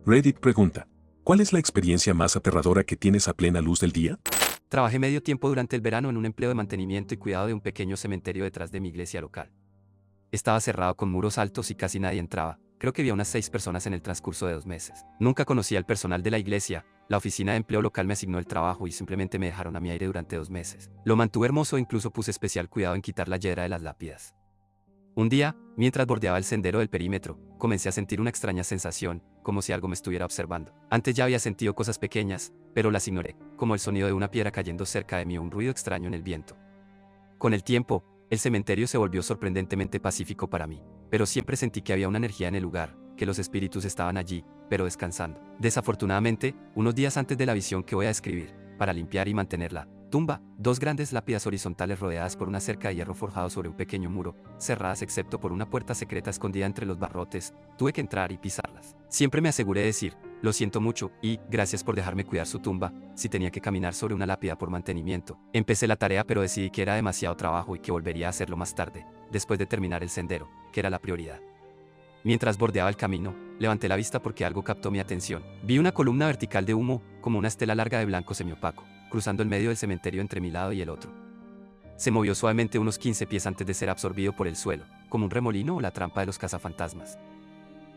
Reddit pregunta, ¿cuál es la experiencia más aterradora que tienes a plena luz del día? Trabajé medio tiempo durante el verano en un empleo de mantenimiento y cuidado de un pequeño cementerio detrás de mi iglesia local. Estaba cerrado con muros altos y casi nadie entraba. Creo que vi a unas 6 personas en el transcurso de 2 meses. Nunca conocí al personal de la iglesia, la oficina de empleo local me asignó el trabajo y simplemente me dejaron a mi aire durante 2 meses. Lo mantuve hermoso e incluso puse especial cuidado en quitar la hiedra de las lápidas. Un día, mientras bordeaba el sendero del perímetro, comencé a sentir una extraña sensación, como si algo me estuviera observando. Antes ya había sentido cosas pequeñas, pero las ignoré, como el sonido de una piedra cayendo cerca de mí o un ruido extraño en el viento. Con el tiempo, el cementerio se volvió sorprendentemente pacífico para mí, pero siempre sentí que había una energía en el lugar, que los espíritus estaban allí, pero descansando. Desafortunadamente, unos días antes de la visión que voy a describir, para limpiar y mantener la tumba, 2 grandes lápidas horizontales rodeadas por una cerca de hierro forjado sobre un pequeño muro, cerradas excepto por una puerta secreta escondida entre los barrotes, tuve que entrar y pisarlas. Siempre me aseguré de decir, lo siento mucho, y, gracias por dejarme cuidar su tumba, si tenía que caminar sobre una lápida por mantenimiento. Empecé la tarea pero decidí que era demasiado trabajo y que volvería a hacerlo más tarde, después de terminar el sendero, que era la prioridad. Mientras bordeaba el camino, levanté la vista porque algo captó mi atención. Vi una columna vertical de humo, como una estela larga de blanco semiopaco, cruzando el medio del cementerio entre mi lado y el otro. Se movió suavemente unos 15 pies antes de ser absorbido por el suelo, como un remolino o la trampa de los cazafantasmas.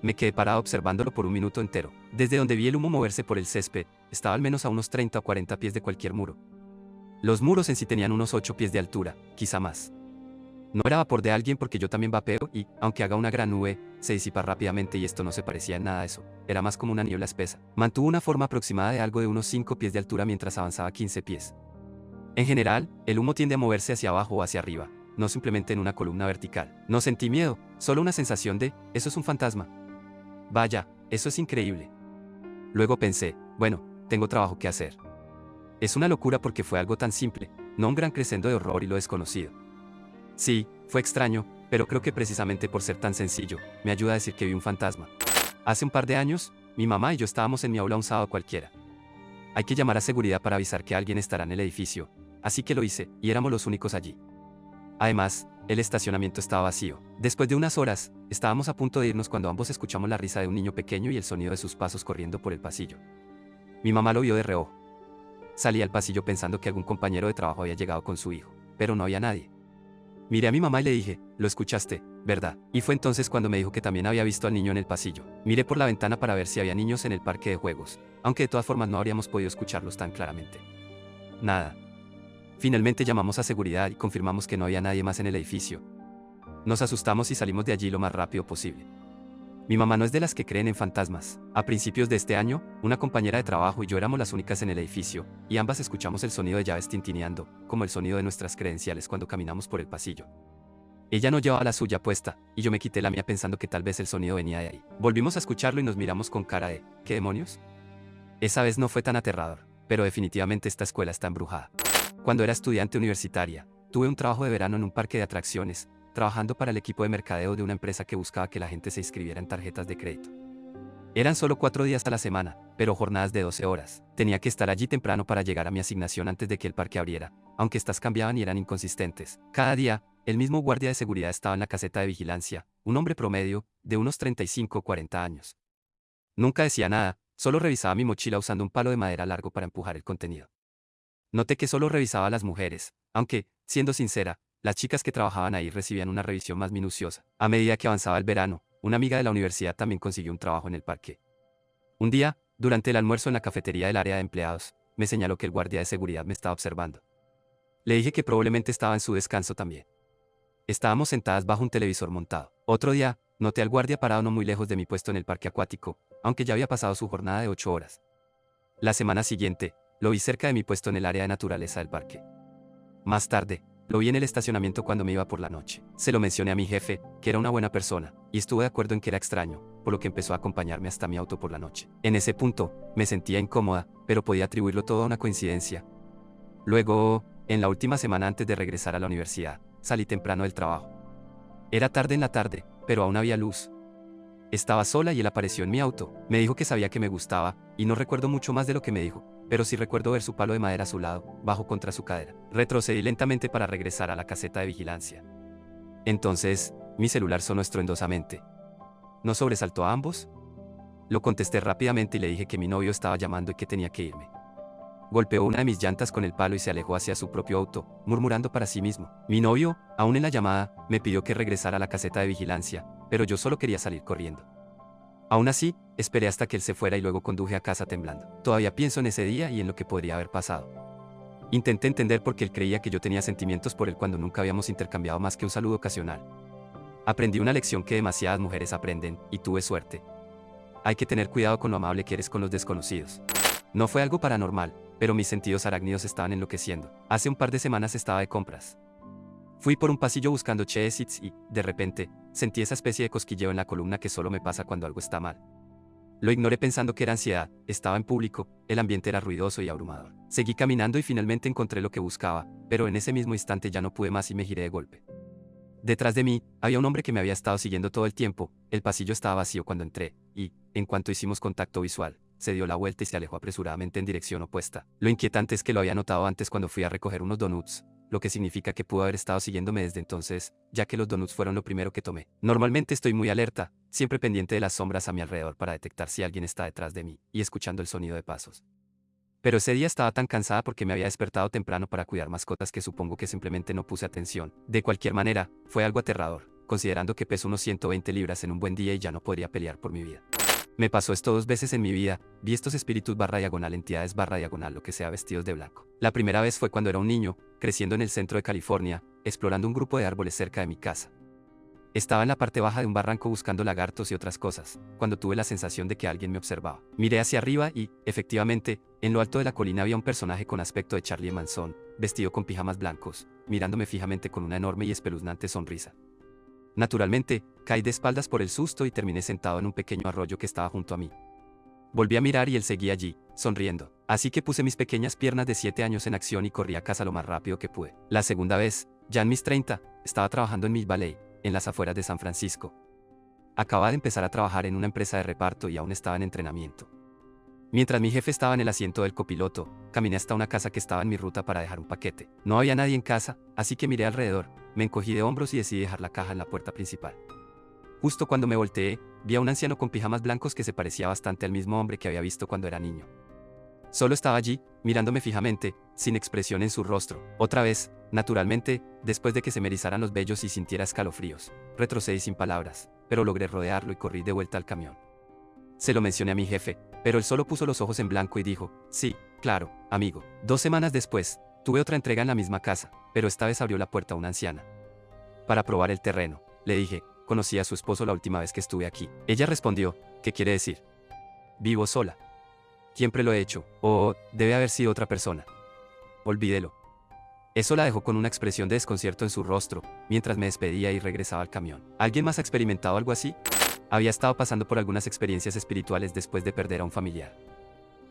Me quedé parado observándolo por un minuto entero. Desde donde vi el humo moverse por el césped, estaba al menos a unos 30 o 40 pies de cualquier muro. Los muros en sí tenían unos 8 pies de altura, quizá más. No era vapor de alguien porque yo también vapeo y, aunque haga una gran nube, se disipa rápidamente y esto no se parecía en nada a eso. Era más como una niebla espesa. Mantuvo una forma aproximada de algo de unos 5 pies de altura mientras avanzaba 15 pies. En general, el humo tiende a moverse hacia abajo o hacia arriba, no simplemente en una columna vertical. No sentí miedo, solo una sensación de, eso es un fantasma. Vaya, eso es increíble. Luego pensé, bueno, tengo trabajo que hacer. Es una locura porque fue algo tan simple, no un gran crescendo de horror y lo desconocido. Sí, fue extraño, pero creo que precisamente por ser tan sencillo, me ayuda a decir que vi un fantasma. Hace un par de años, mi mamá y yo estábamos en mi aula un sábado cualquiera. Hay que llamar a seguridad para avisar que alguien estará en el edificio, así que lo hice, y éramos los únicos allí. Además, el estacionamiento estaba vacío. Después de unas horas, estábamos a punto de irnos cuando ambos escuchamos la risa de un niño pequeño y el sonido de sus pasos corriendo por el pasillo. Mi mamá lo vio de reojo. Salí al pasillo pensando que algún compañero de trabajo había llegado con su hijo, pero no había nadie. Miré a mi mamá y le dije, lo escuchaste, ¿verdad? Y fue entonces cuando me dijo que también había visto al niño en el pasillo. Miré por la ventana para ver si había niños en el parque de juegos, aunque de todas formas no habríamos podido escucharlos tan claramente. Nada. Finalmente llamamos a seguridad y confirmamos que no había nadie más en el edificio. Nos asustamos y salimos de allí lo más rápido posible. Mi mamá no es de las que creen en fantasmas. A principios de este año, una compañera de trabajo y yo éramos las únicas en el edificio, y ambas escuchamos el sonido de llaves tintineando, como el sonido de nuestras credenciales cuando caminamos por el pasillo. Ella no llevaba la suya puesta, y yo me quité la mía pensando que tal vez el sonido venía de ahí. Volvimos a escucharlo y nos miramos con cara de, ¿qué demonios? Esa vez no fue tan aterrador, pero definitivamente esta escuela está embrujada. Cuando era estudiante universitaria, tuve un trabajo de verano en un parque de atracciones, trabajando para el equipo de mercadeo de una empresa que buscaba que la gente se inscribiera en tarjetas de crédito. Eran solo 4 días a la semana, pero jornadas de 12 horas. Tenía que estar allí temprano para llegar a mi asignación antes de que el parque abriera, aunque estas cambiaban y eran inconsistentes. Cada día, el mismo guardia de seguridad estaba en la caseta de vigilancia, un hombre promedio, de unos 35 o 40 años. Nunca decía nada, solo revisaba mi mochila usando un palo de madera largo para empujar el contenido. Noté que solo revisaba a las mujeres, aunque, siendo sincera, las chicas que trabajaban ahí recibían una revisión más minuciosa. A medida que avanzaba el verano, una amiga de la universidad también consiguió un trabajo en el parque. Un día, durante el almuerzo en la cafetería del área de empleados, me señaló que el guardia de seguridad me estaba observando. Le dije que probablemente estaba en su descanso también. Estábamos sentadas bajo un televisor montado. Otro día, noté al guardia parado no muy lejos de mi puesto en el parque acuático, aunque ya había pasado su jornada de 8 horas. La semana siguiente, lo vi cerca de mi puesto en el área de naturaleza del parque. Más tarde, lo vi en el estacionamiento cuando me iba por la noche. Se lo mencioné a mi jefe, que era una buena persona, y estuvo de acuerdo en que era extraño, por lo que empezó a acompañarme hasta mi auto por la noche. En ese punto, me sentía incómoda, pero podía atribuirlo todo a una coincidencia. Luego, en la última semana antes de regresar a la universidad, salí temprano del trabajo. Era tarde en la tarde, pero aún había luz. Estaba sola y él apareció en mi auto. Me dijo que sabía que me gustaba, y no recuerdo mucho más de lo que me dijo, pero sí recuerdo ver su palo de madera a su lado, bajo contra su cadera. Retrocedí lentamente para regresar a la caseta de vigilancia. Entonces, mi celular sonó estruendosamente. ¿No sobresaltó a ambos? Lo contesté rápidamente y le dije que mi novio estaba llamando y que tenía que irme. Golpeó una de mis llantas con el palo y se alejó hacia su propio auto, murmurando para sí mismo. Mi novio, aún en la llamada, me pidió que regresara a la caseta de vigilancia, pero yo solo quería salir corriendo. Aún así, esperé hasta que él se fuera y luego conduje a casa temblando. Todavía pienso en ese día y en lo que podría haber pasado. Intenté entender por qué él creía que yo tenía sentimientos por él cuando nunca habíamos intercambiado más que un saludo ocasional. Aprendí una lección que demasiadas mujeres aprenden, y tuve suerte. Hay que tener cuidado con lo amable que eres con los desconocidos. No fue algo paranormal, pero mis sentidos arácnidos estaban enloqueciendo. Hace un par de semanas estaba de compras. Fui por un pasillo buscando Cheez-Its y, de repente, sentí esa especie de cosquilleo en la columna que solo me pasa cuando algo está mal. Lo ignoré pensando que era ansiedad, estaba en público, el ambiente era ruidoso y abrumador. Seguí caminando y finalmente encontré lo que buscaba, pero en ese mismo instante ya no pude más y me giré de golpe. Detrás de mí, había un hombre que me había estado siguiendo todo el tiempo, el pasillo estaba vacío cuando entré, y, en cuanto hicimos contacto visual, se dio la vuelta y se alejó apresuradamente en dirección opuesta. Lo inquietante es que lo había notado antes cuando fui a recoger unos donuts, lo que significa que pudo haber estado siguiéndome desde entonces, ya que los donuts fueron lo primero que tomé. Normalmente estoy muy alerta, siempre pendiente de las sombras a mi alrededor para detectar si alguien está detrás de mí, y escuchando el sonido de pasos. Pero ese día estaba tan cansada porque me había despertado temprano para cuidar mascotas que supongo que simplemente no puse atención. De cualquier manera, fue algo aterrador, considerando que peso unos 120 libras en un buen día y ya no podría pelear por mi vida. Me pasó esto 2 veces en mi vida, vi estos espíritus / entidades / lo que sea vestidos de blanco. La primera vez fue cuando era un niño, creciendo en el centro de California, explorando un grupo de árboles cerca de mi casa. Estaba en la parte baja de un barranco buscando lagartos y otras cosas, cuando tuve la sensación de que alguien me observaba. Miré hacia arriba y, efectivamente, en lo alto de la colina había un personaje con aspecto de Charlie Manson, vestido con pijamas blancos, mirándome fijamente con una enorme y espeluznante sonrisa. Naturalmente, caí de espaldas por el susto y terminé sentado en un pequeño arroyo que estaba junto a mí. Volví a mirar y él seguía allí, sonriendo. Así que puse mis pequeñas piernas de 7 años en acción y corrí a casa lo más rápido que pude. La segunda vez, ya en mis 30, estaba trabajando en Mill Valley, en las afueras de San Francisco. Acababa de empezar a trabajar en una empresa de reparto y aún estaba en entrenamiento. Mientras mi jefe estaba en el asiento del copiloto, caminé hasta una casa que estaba en mi ruta para dejar un paquete. No había nadie en casa, así que miré alrededor, me encogí de hombros y decidí dejar la caja en la puerta principal. Justo cuando me volteé, vi a un anciano con pijamas blancos que se parecía bastante al mismo hombre que había visto cuando era niño. Solo estaba allí, mirándome fijamente, sin expresión en su rostro. Otra vez, naturalmente, después de que se me erizaran los vellos y sintiera escalofríos, retrocedí sin palabras, pero logré rodearlo y corrí de vuelta al camión. Se lo mencioné a mi jefe, pero él solo puso los ojos en blanco y dijo, sí, claro, amigo. 2 semanas después, tuve otra entrega en la misma casa, pero esta vez abrió la puerta una anciana. Para probar el terreno, le dije, conocí a su esposo la última vez que estuve aquí. Ella respondió, ¿qué quiere decir? Vivo sola. Siempre lo he hecho, o debe haber sido otra persona. Olvídelo. Eso la dejó con una expresión de desconcierto en su rostro, mientras me despedía y regresaba al camión. ¿Alguien más ha experimentado algo así? Había estado pasando por algunas experiencias espirituales después de perder a un familiar.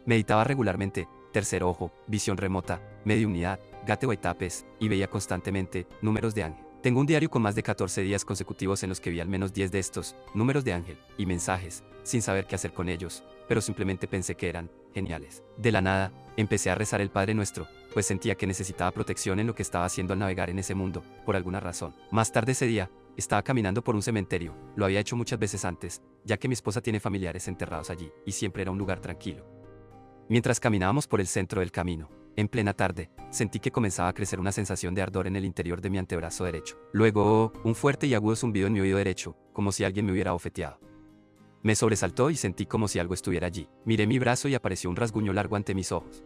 Meditaba regularmente, tercer ojo, visión remota, mediunidad, gatehuaytapes, y veía constantemente números de ángel. Tengo un diario con más de 14 días consecutivos en los que vi al menos 10 de estos números de ángel y mensajes, sin saber qué hacer con ellos, pero simplemente pensé que eran geniales. De la nada, empecé a rezar el Padre Nuestro, pues sentía que necesitaba protección en lo que estaba haciendo al navegar en ese mundo, por alguna razón. Más tarde ese día, estaba caminando por un cementerio, lo había hecho muchas veces antes, ya que mi esposa tiene familiares enterrados allí, y siempre era un lugar tranquilo. Mientras caminábamos por el centro del camino, en plena tarde, sentí que comenzaba a crecer una sensación de ardor en el interior de mi antebrazo derecho. Luego, un fuerte y agudo zumbido en mi oído derecho, como si alguien me hubiera bofeteado. Me sobresaltó y sentí como si algo estuviera allí. Miré mi brazo y apareció un rasguño largo ante mis ojos.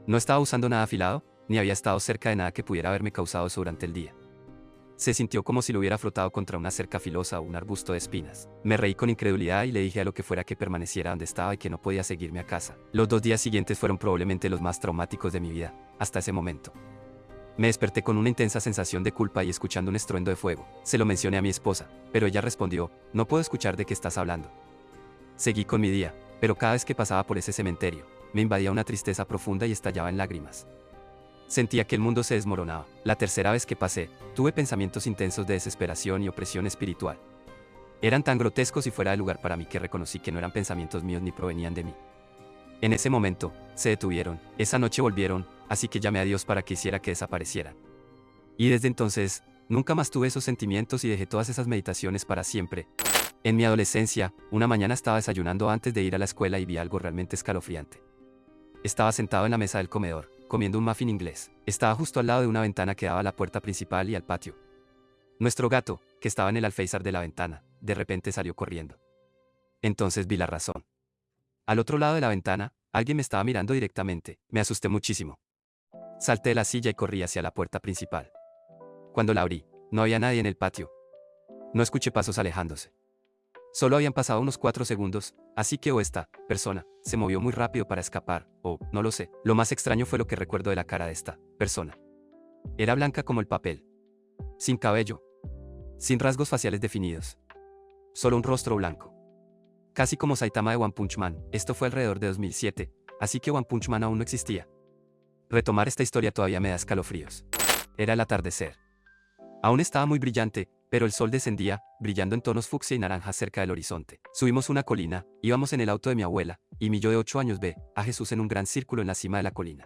No estaba usando nada afilado, ni había estado cerca de nada que pudiera haberme causado eso durante el día. Se sintió como si lo hubiera frotado contra una cerca filosa o un arbusto de espinas. Me reí con incredulidad y le dije a lo que fuera que permaneciera donde estaba y que no podía seguirme a casa. Los 2 días siguientes fueron probablemente los más traumáticos de mi vida, hasta ese momento. Me desperté con una intensa sensación de culpa y escuchando un estruendo de fuego. Se lo mencioné a mi esposa, pero ella respondió, no puedo escuchar de qué estás hablando. Seguí con mi día, pero cada vez que pasaba por ese cementerio, me invadía una tristeza profunda y estallaba en lágrimas. Sentía que el mundo se desmoronaba. La tercera vez que pasé, tuve pensamientos intensos de desesperación y opresión espiritual. Eran tan grotescos y fuera de lugar para mí que reconocí que no eran pensamientos míos ni provenían de mí. En ese momento, se detuvieron. Esa noche volvieron, así que llamé a Dios para que hiciera que desaparecieran. Y desde entonces, nunca más tuve esos sentimientos y dejé todas esas meditaciones para siempre. En mi adolescencia, una mañana estaba desayunando antes de ir a la escuela y vi algo realmente escalofriante. Estaba sentado en la mesa del comedor, comiendo un muffin inglés. Estaba justo al lado de una ventana que daba a la puerta principal y al patio. Nuestro gato, que estaba en el alféizar de la ventana, de repente salió corriendo. Entonces vi la razón. Al otro lado de la ventana, alguien me estaba mirando directamente. Me asusté muchísimo. Salté de la silla y corrí hacia la puerta principal. Cuando la abrí, no había nadie en el patio. No escuché pasos alejándose. Solo habían pasado unos 4 segundos, así que esta persona se movió muy rápido para escapar, o no lo sé. Lo más extraño fue lo que recuerdo de la cara de esta persona. Era blanca como el papel. Sin cabello. Sin rasgos faciales definidos. Solo un rostro blanco. Casi como Saitama de One Punch Man. Esto fue alrededor de 2007, así que One Punch Man aún no existía. Retomar esta historia todavía me da escalofríos. Era el atardecer. Aún estaba muy brillante, pero el sol descendía, brillando en tonos fucsia y naranja cerca del horizonte. Subimos una colina, íbamos en el auto de mi abuela, y mi yo de 8 años ve a Jesús en un gran círculo en la cima de la colina.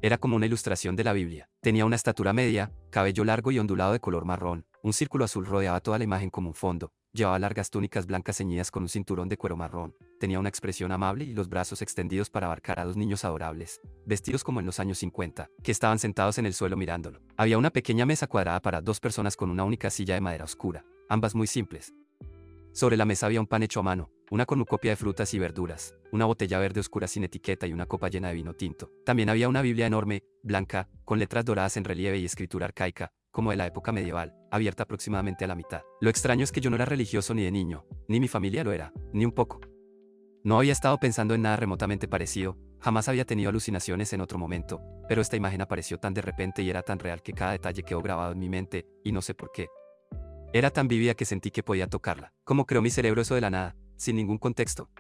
Era como una ilustración de la Biblia. Tenía una estatura media, cabello largo y ondulado de color marrón, un círculo azul rodeaba toda la imagen como un fondo, llevaba largas túnicas blancas ceñidas con un cinturón de cuero marrón, tenía una expresión amable y los brazos extendidos para abarcar a 2 niños adorables, vestidos como en los años 50, que estaban sentados en el suelo mirándolo. Había una pequeña mesa cuadrada para 2 personas con una única silla de madera oscura, ambas muy simples. Sobre la mesa había un pan hecho a mano, una cornucopia de frutas y verduras, una botella verde oscura sin etiqueta y una copa llena de vino tinto. También había una Biblia enorme, blanca, con letras doradas en relieve y escritura arcaica, como de la época medieval, abierta aproximadamente a la mitad. Lo extraño es que yo no era religioso ni de niño, ni mi familia lo era, ni un poco. No había estado pensando en nada remotamente parecido, jamás había tenido alucinaciones en otro momento, pero esta imagen apareció tan de repente y era tan real que cada detalle quedó grabado en mi mente, y no sé por qué. Era tan vívida que sentí que podía tocarla. ¿Cómo creó mi cerebro eso de la nada, sin ningún contexto?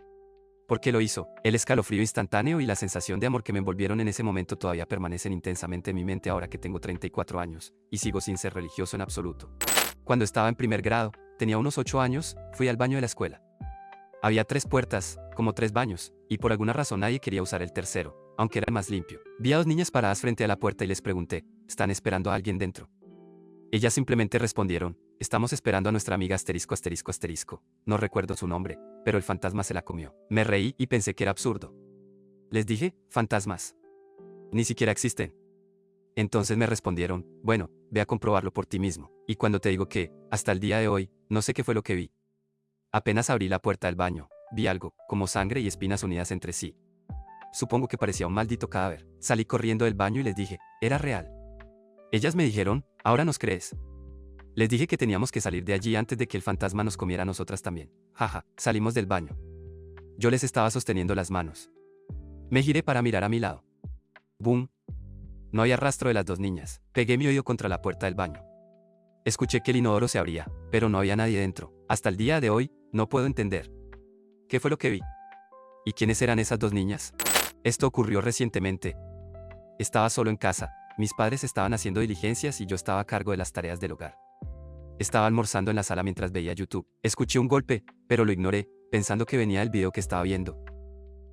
¿Por qué lo hizo? El escalofrío instantáneo y la sensación de amor que me envolvieron en ese momento todavía permanecen intensamente en mi mente ahora que tengo 34 años, y sigo sin ser religioso en absoluto. Cuando estaba en primer grado, tenía unos 8 años, fui al baño de la escuela. Había 3 puertas, como 3 baños, y por alguna razón nadie quería usar el tercero, aunque era el más limpio. Vi a 2 niñas paradas frente a la puerta y les pregunté, ¿están esperando a alguien dentro? Ellas simplemente respondieron, estamos esperando a nuestra amiga asterisco asterisco asterisco. No recuerdo su nombre, pero el fantasma se la comió. Me reí y pensé que era absurdo. Les dije, fantasmas. Ni siquiera existen. Entonces me respondieron, bueno, ve a comprobarlo por ti mismo. Y cuando te digo que, hasta el día de hoy, no sé qué fue lo que vi. Apenas abrí la puerta del baño, vi algo, como sangre y espinas unidas entre sí. Supongo que parecía un maldito cadáver. Salí corriendo del baño y les dije, era real. Ellas me dijeron, ¿ahora nos crees? Les dije que teníamos que salir de allí antes de que el fantasma nos comiera a nosotras también. Jaja, salimos del baño. Yo les estaba sosteniendo las manos. Me giré para mirar a mi lado. ¡Boom! No había rastro de las 2 niñas. Pegué mi oído contra la puerta del baño. Escuché que el inodoro se abría, pero no había nadie dentro. Hasta el día de hoy, no puedo entender. ¿Qué fue lo que vi? ¿Y quiénes eran esas 2 niñas? Esto ocurrió recientemente. Estaba solo en casa. Mis padres estaban haciendo diligencias y yo estaba a cargo de las tareas del hogar. Estaba almorzando en la sala mientras veía YouTube. Escuché un golpe, pero lo ignoré, pensando que venía del video que estaba viendo.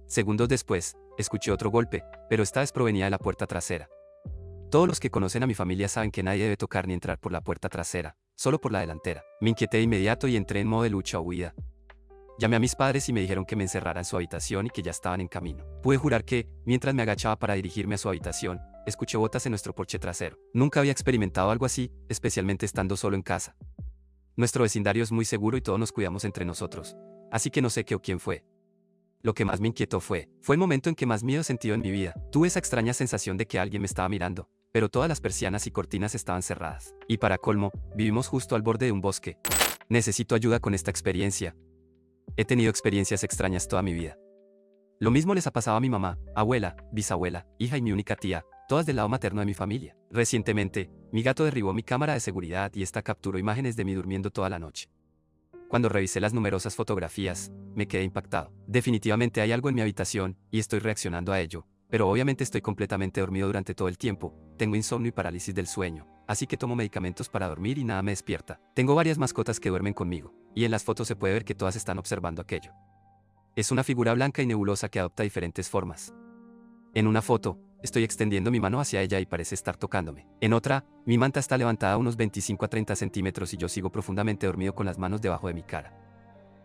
Segundos después, escuché otro golpe, pero esta vez provenía de la puerta trasera. Todos los que conocen a mi familia saben que nadie debe tocar ni entrar por la puerta trasera, solo por la delantera. Me inquieté de inmediato y entré en modo de lucha o huida. Llamé a mis padres y me dijeron que me encerrara en su habitación y que ya estaban en camino. Pude jurar que, mientras me agachaba para dirigirme a su habitación, escuché botas en nuestro porche trasero. Nunca había experimentado algo así, especialmente estando solo en casa. Nuestro vecindario es muy seguro y todos nos cuidamos entre nosotros, así que no sé qué o quién fue. Lo que más me inquietó fue el momento en que más miedo he sentido en mi vida. Tuve esa extraña sensación de que alguien me estaba mirando, pero todas las persianas y cortinas estaban cerradas. Y para colmo, vivimos justo al borde de un bosque. Necesito ayuda con esta experiencia. He tenido experiencias extrañas toda mi vida. Lo mismo les ha pasado a mi mamá, abuela, bisabuela, hija y mi única tía, todas del lado materno de mi familia. Recientemente, mi gato derribó mi cámara de seguridad y esta capturó imágenes de mí durmiendo toda la noche. Cuando revisé las numerosas fotografías, me quedé impactado. Definitivamente hay algo en mi habitación, y estoy reaccionando a ello, pero obviamente estoy completamente dormido durante todo el tiempo, tengo insomnio y parálisis del sueño, así que tomo medicamentos para dormir y nada me despierta. Tengo varias mascotas que duermen conmigo, y en las fotos se puede ver que todas están observando aquello. Es una figura blanca y nebulosa que adopta diferentes formas. En una foto, estoy extendiendo mi mano hacia ella y parece estar tocándome. En otra, mi manta está levantada a unos 25 a 30 centímetros y yo sigo profundamente dormido con las manos debajo de mi cara.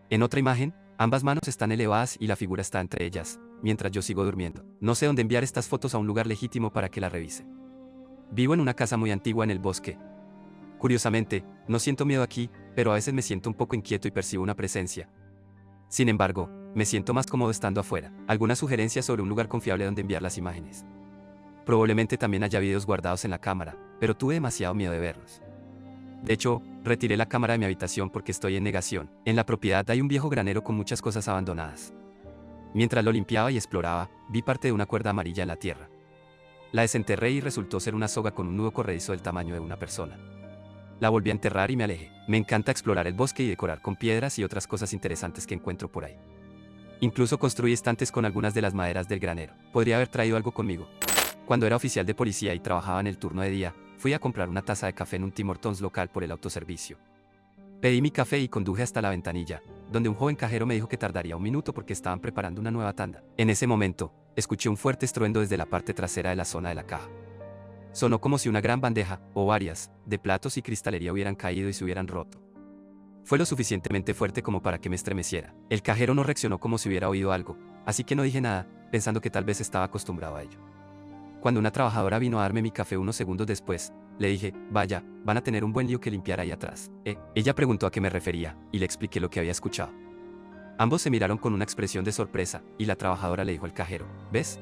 En otra imagen, ambas manos están elevadas y la figura está entre ellas, mientras yo sigo durmiendo. No sé dónde enviar estas fotos a un lugar legítimo para que la revise. Vivo en una casa muy antigua en el bosque. Curiosamente, no siento miedo aquí, pero a veces me siento un poco inquieto y percibo una presencia. Sin embargo, me siento más cómodo estando afuera. ¿Alguna sugerencia sobre un lugar confiable donde enviar las imágenes? Probablemente también haya videos guardados en la cámara, pero tuve demasiado miedo de verlos. De hecho, retiré la cámara de mi habitación porque estoy en negación. En la propiedad hay un viejo granero con muchas cosas abandonadas. Mientras lo limpiaba y exploraba, vi parte de una cuerda amarilla en la tierra. La desenterré y resultó ser una soga con un nudo corredizo del tamaño de una persona. La volví a enterrar y me alejé. Me encanta explorar el bosque y decorar con piedras y otras cosas interesantes que encuentro por ahí. Incluso construí estantes con algunas de las maderas del granero. Podría haber traído algo conmigo. Cuando era oficial de policía y trabajaba en el turno de día, fui a comprar una taza de café en un Tim Hortons local por el autoservicio. Pedí mi café y conduje hasta la ventanilla, donde un joven cajero me dijo que tardaría un minuto porque estaban preparando una nueva tanda. En ese momento, escuché un fuerte estruendo desde la parte trasera de la zona de la caja. Sonó como si una gran bandeja, o varias, de platos y cristalería hubieran caído y se hubieran roto. Fue lo suficientemente fuerte como para que me estremeciera. El cajero no reaccionó como si hubiera oído algo, así que no dije nada, pensando que tal vez estaba acostumbrado a ello. Cuando una trabajadora vino a darme mi café unos segundos después, le dije, vaya, van a tener un buen lío que limpiar ahí atrás. Ella preguntó a qué me refería, y le expliqué lo que había escuchado. Ambos se miraron con una expresión de sorpresa, y la trabajadora le dijo al cajero, ¿ves?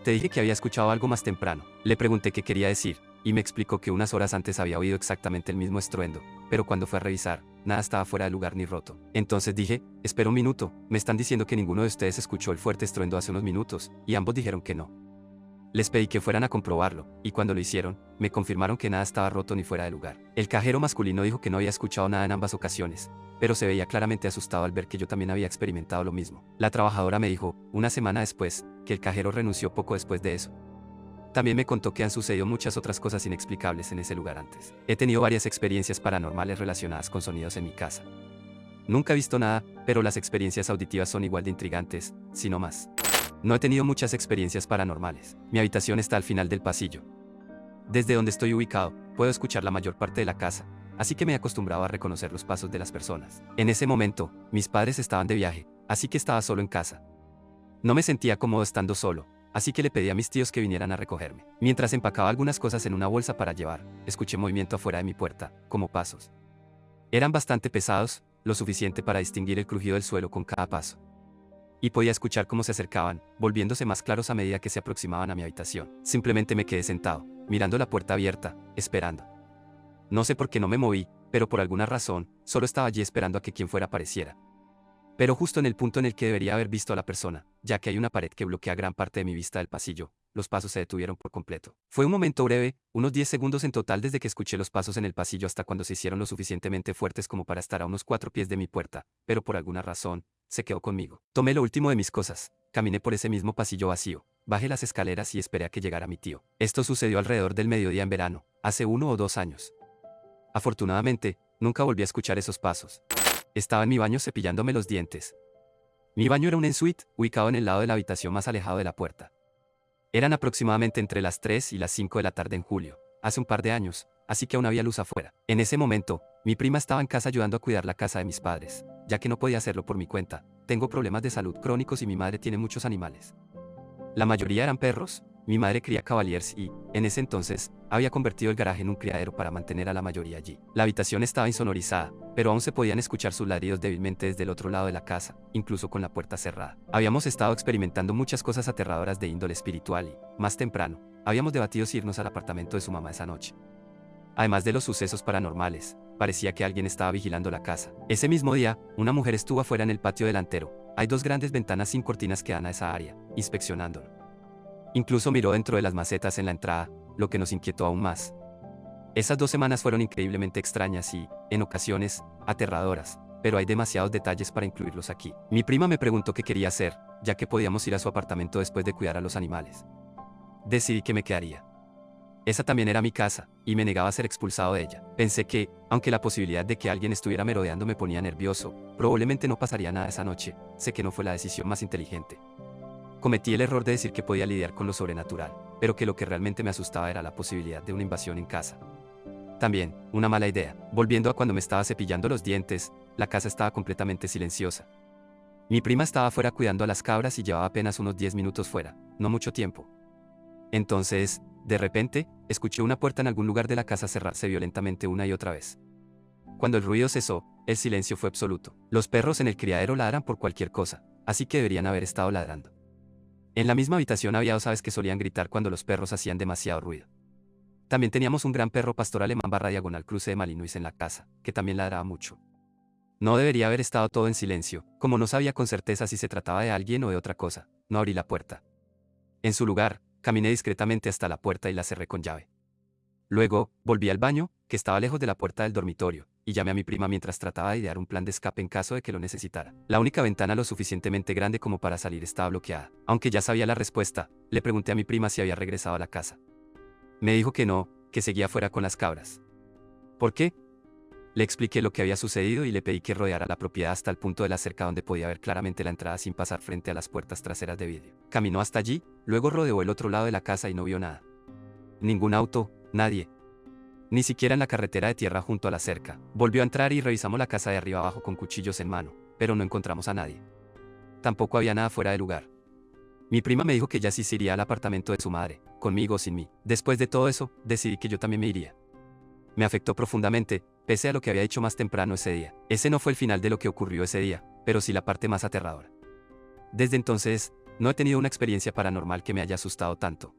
Te dije que había escuchado algo más temprano. Le pregunté qué quería decir, y me explicó que unas horas antes había oído exactamente el mismo estruendo, pero cuando fue a revisar, nada estaba fuera de lugar ni roto. Entonces dije, espera un minuto, me están diciendo que ninguno de ustedes escuchó el fuerte estruendo hace unos minutos, y ambos dijeron que no. Les pedí que fueran a comprobarlo, y cuando lo hicieron, me confirmaron que nada estaba roto ni fuera de lugar. El cajero masculino dijo que no había escuchado nada en ambas ocasiones, pero se veía claramente asustado al ver que yo también había experimentado lo mismo. La trabajadora me dijo, una semana después, que el cajero renunció poco después de eso. También me contó que han sucedido muchas otras cosas inexplicables en ese lugar antes. He tenido varias experiencias paranormales relacionadas con sonidos en mi casa. Nunca he visto nada, pero las experiencias auditivas son igual de intrigantes, si no más. No he tenido muchas experiencias paranormales. Mi habitación está al final del pasillo. Desde donde estoy ubicado, puedo escuchar la mayor parte de la casa, así que me he acostumbrado a reconocer los pasos de las personas. En ese momento, mis padres estaban de viaje, así que estaba solo en casa. No me sentía cómodo estando solo, así que le pedí a mis tíos que vinieran a recogerme. Mientras empacaba algunas cosas en una bolsa para llevar, escuché movimiento afuera de mi puerta, como pasos. Eran bastante pesados, lo suficiente para distinguir el crujido del suelo con cada paso. Y podía escuchar cómo se acercaban, volviéndose más claros a medida que se aproximaban a mi habitación. Simplemente me quedé sentado, mirando la puerta abierta, esperando. No sé por qué no me moví, pero por alguna razón, solo estaba allí esperando a que quien fuera apareciera. Pero justo en el punto en el que debería haber visto a la persona, ya que hay una pared que bloquea gran parte de mi vista del pasillo, los pasos se detuvieron por completo. Fue un momento breve, unos 10 segundos en total desde que escuché los pasos en el pasillo hasta cuando se hicieron lo suficientemente fuertes como para estar a unos 4 pies de mi puerta, pero por alguna razón, se quedó conmigo. Tomé lo último de mis cosas, caminé por ese mismo pasillo vacío, bajé las escaleras y esperé a que llegara mi tío. Esto sucedió alrededor del mediodía en verano, hace 1 o 2 años. Afortunadamente, nunca volví a escuchar esos pasos. Estaba en mi baño cepillándome los dientes. Mi baño era un ensuite, ubicado en el lado de la habitación más alejado de la puerta. Eran aproximadamente entre las 3 y las 5 de la tarde en julio, hace un par de años, así que aún había luz afuera. En ese momento, mi prima estaba en casa ayudando a cuidar la casa de mis padres, ya que no podía hacerlo por mi cuenta. Tengo problemas de salud crónicos y mi madre tiene muchos animales. La mayoría eran perros, mi madre cría cavaliers y, en ese entonces, había convertido el garaje en un criadero para mantener a la mayoría allí. La habitación estaba insonorizada, pero aún se podían escuchar sus ladridos débilmente desde el otro lado de la casa, incluso con la puerta cerrada. Habíamos estado experimentando muchas cosas aterradoras de índole espiritual y, más temprano, habíamos debatido si irnos al apartamento de su mamá esa noche. Además de los sucesos paranormales, parecía que alguien estaba vigilando la casa. Ese mismo día, una mujer estuvo afuera en el patio delantero. Hay 2 grandes ventanas sin cortinas que dan a esa área, inspeccionándolo. Incluso miró dentro de las macetas en la entrada, lo que nos inquietó aún más. Esas 2 semanas fueron increíblemente extrañas y, en ocasiones, aterradoras, pero hay demasiados detalles para incluirlos aquí. Mi prima me preguntó qué quería hacer, ya que podíamos ir a su apartamento después de cuidar a los animales. Decidí que me quedaría. Esa también era mi casa, y me negaba a ser expulsado de ella. Pensé que, aunque la posibilidad de que alguien estuviera merodeando me ponía nervioso, probablemente no pasaría nada esa noche. Sé que no fue la decisión más inteligente. Cometí el error de decir que podía lidiar con lo sobrenatural, pero que lo que realmente me asustaba era la posibilidad de una invasión en casa. También, una mala idea. Volviendo a cuando me estaba cepillando los dientes, la casa estaba completamente silenciosa. Mi prima estaba fuera cuidando a las cabras y llevaba apenas unos 10 minutos fuera, no mucho tiempo. Entonces, de repente, escuché una puerta en algún lugar de la casa cerrarse violentamente una y otra vez. Cuando el ruido cesó, el silencio fue absoluto. Los perros en el criadero ladran por cualquier cosa, así que deberían haber estado ladrando. En la misma habitación había dos aves que solían gritar cuando los perros hacían demasiado ruido. También teníamos un gran perro pastor alemán /diagonal cruce de Malinois en la casa, que también ladraba mucho. No debería haber estado todo en silencio, como no sabía con certeza si se trataba de alguien o de otra cosa, no abrí la puerta. En su lugar, caminé discretamente hasta la puerta y la cerré con llave. Luego, volví al baño, que estaba lejos de la puerta del dormitorio, y llamé a mi prima mientras trataba de idear un plan de escape en caso de que lo necesitara. La única ventana lo suficientemente grande como para salir estaba bloqueada. Aunque ya sabía la respuesta, le pregunté a mi prima si había regresado a la casa. Me dijo que no, que seguía fuera con las cabras. ¿Por qué? Le expliqué lo que había sucedido y le pedí que rodeara la propiedad hasta el punto de la cerca donde podía ver claramente la entrada sin pasar frente a las puertas traseras de vidrio. Caminó hasta allí, luego rodeó el otro lado de la casa y no vio nada. Ningún auto, nadie. Ni siquiera en la carretera de tierra junto a la cerca. Volvió a entrar y revisamos la casa de arriba abajo con cuchillos en mano, pero no encontramos a nadie. Tampoco había nada fuera de lugar. Mi prima me dijo que ya sí se iría al apartamento de su madre, conmigo o sin mí. Después de todo eso, decidí que yo también me iría. Me afectó profundamente, pese a lo que había dicho más temprano ese día. Ese no fue el final de lo que ocurrió ese día, pero sí la parte más aterradora. Desde entonces, no he tenido una experiencia paranormal que me haya asustado tanto.